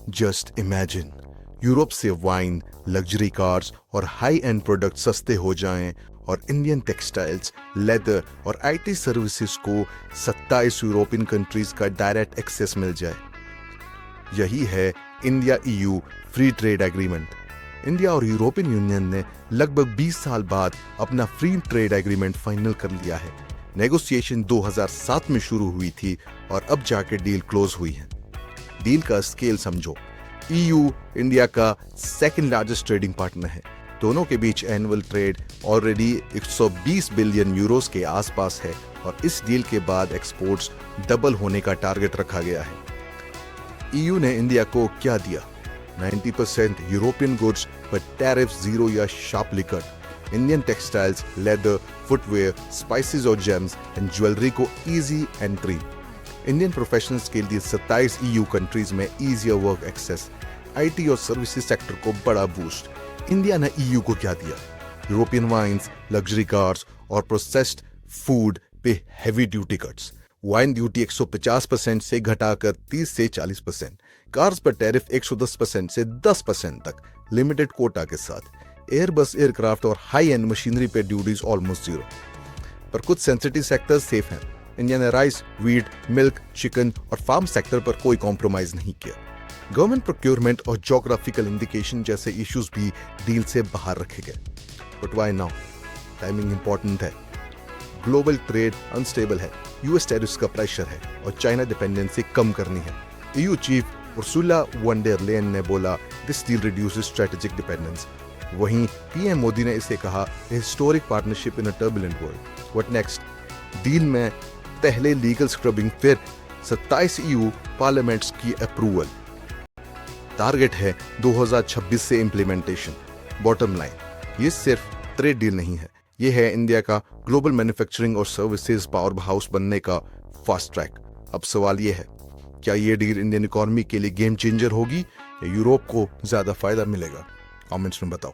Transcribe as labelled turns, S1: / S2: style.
S1: Just imagine, Europe से wine, luxury cars और high and product सस्ते हो जाएं और इंडियन टेक्सटाइल्स, लेदर और आईटी सर्विसेज को 27 यूरोपियन कंट्रीज का डायरेक्ट एक्सेस मिल जाए। यही है India EU free trade agreement. India और यूरोपियन यूनियन ने लगभग 20 साल बाद अपना फ्री ट्रेड एग्रीमेंट फाइनल कर लिया है। नेगोशिएशन 2007 में शुरू हुई थी और अब जाके डील क्लोज हुई है। डील का स्केल समझो, ईयू इंडिया का सेकंड लार्जेस्ट ट्रेडिंग पार्टनर है। दोनों के बीच annual trade already 120 billion euros के आसपास है और इस डील के बाद एक्सपोर्ट्स डबल होने का टारगेट रखा गया है। ईयू ने इंडिया को क्या दिया? 90% यूरोपियन गुड्स पर टैरिफ जीरो या sharply cut. Indian textiles, leather, footwear, spices और जेम्स एंड ज्वेलरी को इजी एंट्री। इंडियन प्रोफेशनल्स के लिए 27 ईयू कंट्रीज में इजियर वर्क एक्सेस। आईटी और सर्विसेज सेक्टर को बड़ा बूस्ट। इंडिया ने ईयू को क्या दिया? यूरोपियन वाइन्स, लग्जरी कार्स और प्रोसेस्ड फूड पे heavy duty cuts. Wine duty 150% से घटाकर 30 से 40%। कार्स पर टैरिफ 110% से 10% तक लिमिटेड कोटा के साथ। एयरबस एयरक्राफ्ट और हाई एंड मशीनरी पे ड्यूटीज ऑलमोस्ट जीरो। पर कुछ सेंसिटिव सेक्टर्स सेफ हैं। इंडिया ने राइस, वीट, मिल्क, चिकन और फार्म सेक्टर पर कोई कॉम्प्रोमाइज नहीं किया। गवर्नमेंट प्रोक्योरमेंट और ज्योग्राफिकल इंडिकेशन जैसे इश्यूज भी डील से बाहर रखे गए। But why now? Timing important है। ग्लोबल ट्रेड अनस्टेबल है, यूएस टैरिफ्स का प्रेशर है और चाइना डिपेंडेंसी कम करनी है। EU chief Ursula one der Leyen ने बोला, this deal reduces strategic dependence. वहीं पीएम मोदी ने इसे कहा, historic partnership in a turbulent world. What next? Deal में पहले लीगल स्क्रबिंग, फिर 27 ईयू पार्लियामेंट्स की अप्रूवल। टारगेट है 2026 से इंप्लीमेंटेशन। बॉटम लाइन, ये सिर्फ ट्रेड डील नहीं है, ये है इंडिया का ग्लोबल मैन्युफैक्चरिंग और सर्विसेज पावर हाउस बनने का फास्ट ट्रैक। अब सवाल ये है, क्या ये डील इंडियन इकोनॉमी के लिए गेम चेंजर होगी या यूरोप को ज्यादा फायदा मिलेगा? कमेंट्स में बताओ।